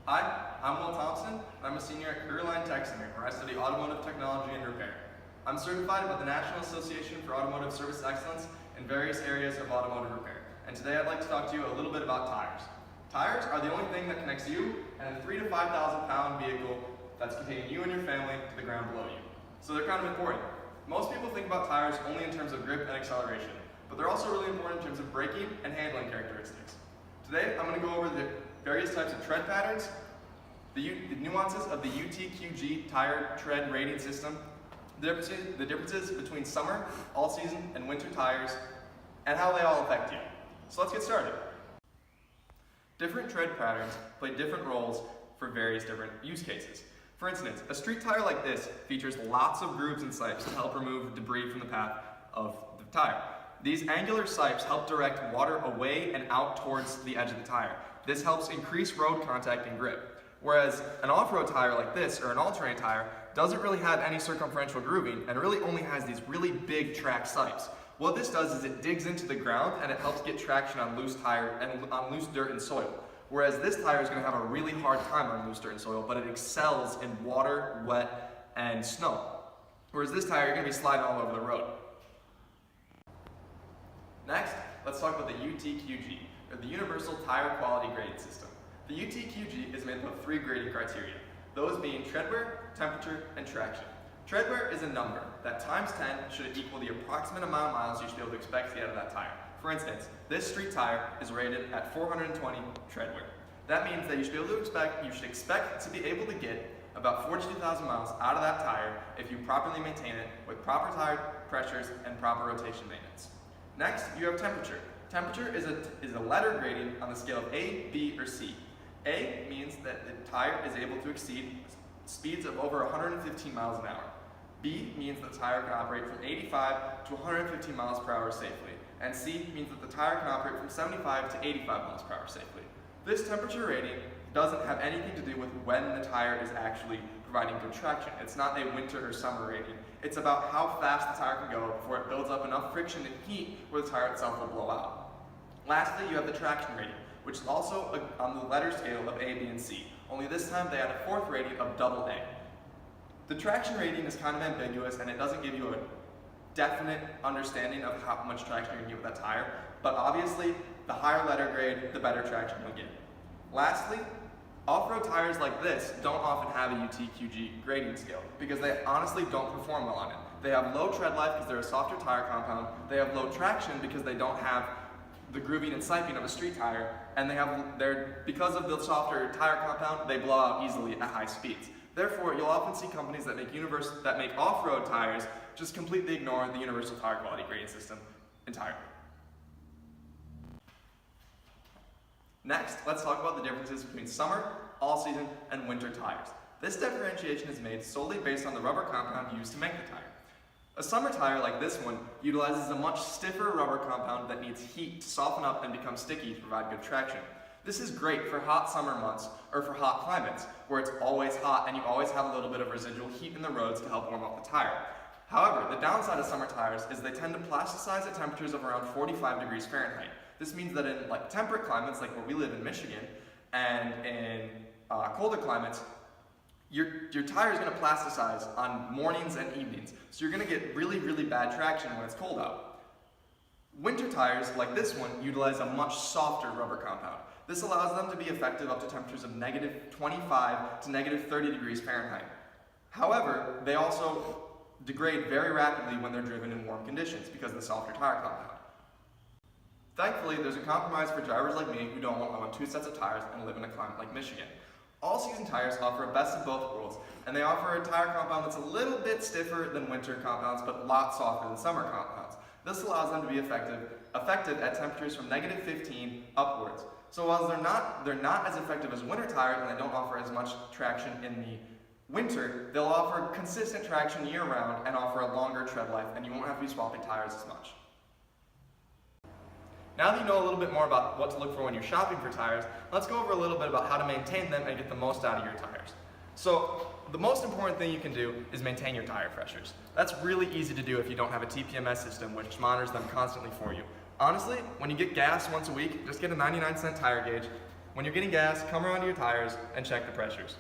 Hi, I'm Thompson, and I'm a senior at Careerline Tech Center, where I study automotive technology and repair. I'm certified by the National Association for Automotive Service Excellence in various areas of automotive repair. And today I'd like to talk to you a little bit about tires. Tires are the only thing that connects you and a 3,000 to 5,000 pound vehicle that's containing you and your family to the ground below you. So they're kind of important. Most people think about tires only in terms of grip and acceleration, but they're also really important in terms of braking and handling characteristics. Today I'm going to go over the various types of tread patterns, the nuances of the UTQG tire tread rating system, the differences between summer, all-season, and winter tires, and how they all affect you. So let's get started. Different tread patterns play different roles for various different use cases. For instance, a street tire like this features lots of grooves and sipes to help remove debris from the path of the tire. These angular sipes help direct water away and out towards the edge of the tire. This helps increase road contact and grip. Whereas an off-road tire like this, or an all-terrain tire, doesn't really have any circumferential grooving and really only has these really big track sipes. What this does is it digs into the ground and it helps get traction on loose tire and on loose dirt and soil. Whereas this tire is going to have a really hard time on loose dirt and soil, but it excels in water, wet, and snow. Whereas this tire, you're going to be sliding all over the road. Next, let's talk about the UTQG, or the Universal Tire Quality Grading System. The UTQG is made up of 3 grading criteria, those being tread wear, temperature, and traction. Tread wear is a number that times 10 should equal the approximate amount of miles you should be able to expect to get out of that tire. For instance, this street tire is rated at 420 tread wear. That means that you should expect to be able to get about 42,000 miles out of that tire if you properly maintain it with proper tire pressures and proper rotation maintenance. Next, you have temperature. Temperature is a letter grading on the scale of A, B, or C. A means that the tire is able to exceed speeds of over 115 miles an hour. B means that the tire can operate from 85 to 115 miles per hour safely. And C means that the tire can operate from 75 to 85 miles per hour safely. This temperature rating doesn't have anything to do with when the tire is actually providing good traction. It's not a winter or summer rating. It's about how fast the tire can go before it builds up enough friction and heat where the tire itself will blow out. Lastly, you have the traction rating, which is also on the letter scale of A, B, and C. Only this time they add a 4th rating of double A. The traction rating is kind of ambiguous and it doesn't give you a definite understanding of how much traction you're going to get with that tire, but obviously the higher letter grade, the better traction you'll get. Lastly, off-road tires like this don't often have a UTQG grading scale because they honestly don't perform well on it. They have low tread life because they're a softer tire compound, they have low traction because they don't have the grooving and siping of a street tire, and because of the softer tire compound, they blow out easily at high speeds. Therefore, you'll often see companies that make off-road tires just completely ignore the Universal Tire Quality Grading System entirely. Next, let's talk about the differences between summer, all-season, and winter tires. This differentiation is made solely based on the rubber compound used to make the tire. A summer tire like this one utilizes a much stiffer rubber compound that needs heat to soften up and become sticky to provide good traction. This is great for hot summer months or for hot climates where it's always hot and you always have a little bit of residual heat in the roads to help warm up the tire. However, the downside of summer tires is they tend to plasticize at temperatures of around 45 degrees Fahrenheit. This means that in temperate climates like where we live in Michigan and in colder climates, your tire is going to plasticize on mornings and evenings, so you're going to get really, really bad traction when it's cold out. Winter tires, like this one, utilize a much softer rubber compound. This allows them to be effective up to temperatures of negative 25 to negative 30 degrees Fahrenheit. However, they also degrade very rapidly when they're driven in warm conditions because of the softer tire compound. Thankfully, there's a compromise for drivers like me who don't want to own 2 sets of tires and live in a climate like Michigan. All-season tires offer a best of both worlds, and they offer a tire compound that's a little bit stiffer than winter compounds, but a lot softer than summer compounds. This allows them to be effective at temperatures from negative 15 upwards. So while they're not as effective as winter tires and they don't offer as much traction in the winter, they'll offer consistent traction year-round and offer a longer tread life, and you won't have to be swapping tires as much. Now that you know a little bit more about what to look for when you're shopping for tires, let's go over a little bit about how to maintain them and get the most out of your tires. So the most important thing you can do is maintain your tire pressures. That's really easy to do if you don't have a TPMS system which monitors them constantly for you. Honestly, when you get gas once a week, just get a 99-cent tire gauge, When you're getting gas, come around to your tires and check the pressures.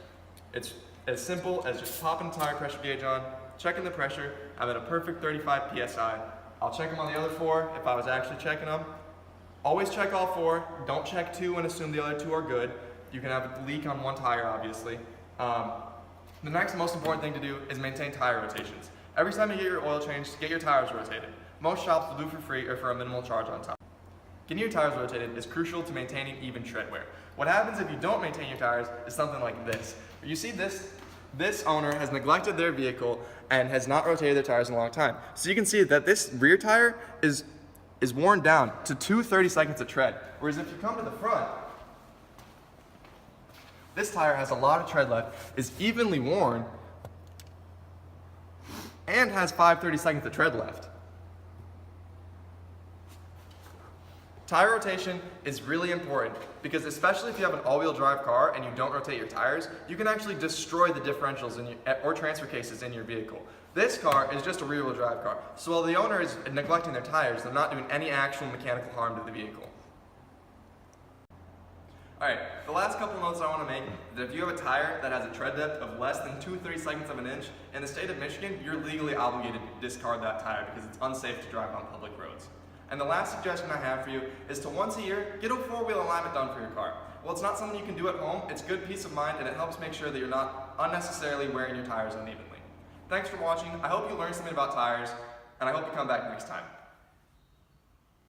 It's as simple as just popping the tire pressure gauge on, checking the pressure. I'm at a perfect 35 psi. I'll check them on the other 4 if I was actually checking them. Always check all 4. Don't check 2 and assume the other 2 are good. You can have a leak on one tire, obviously. The next most important thing to do is maintain tire rotations. Every time you get your oil changed, get your tires rotated. Most shops will do for free or for a minimal charge on top. Getting your tires rotated is crucial to maintaining even tread wear. What happens if you don't maintain your tires is something like this. You see this owner has neglected their vehicle and has not rotated their tires in a long time. So you can see that this rear tire is worn down to 2 30-seconds of tread. Whereas if you come to the front, this tire has a lot of tread left, is evenly worn, and has 5 30-seconds of tread left. Tire rotation is really important because especially if you have an all-wheel drive car and you don't rotate your tires, you can actually destroy the differentials or transfer cases in your vehicle. This car is just a rear-wheel drive car, so while the owner is neglecting their tires, they're not doing any actual mechanical harm to the vehicle. Alright, the last couple notes I want to make is that if you have a tire that has a tread depth of less than 2 30-seconds of an inch, in the state of Michigan, you're legally obligated to discard that tire because it's unsafe to drive on public roads. And the last suggestion I have for you is to once a year, get a 4-wheel alignment done for your car. Well, it's not something you can do at home, it's good peace of mind and it helps make sure that you're not unnecessarily wearing your tires unevenly. Thanks for watching, I hope you learned something about tires, and I hope you come back next time.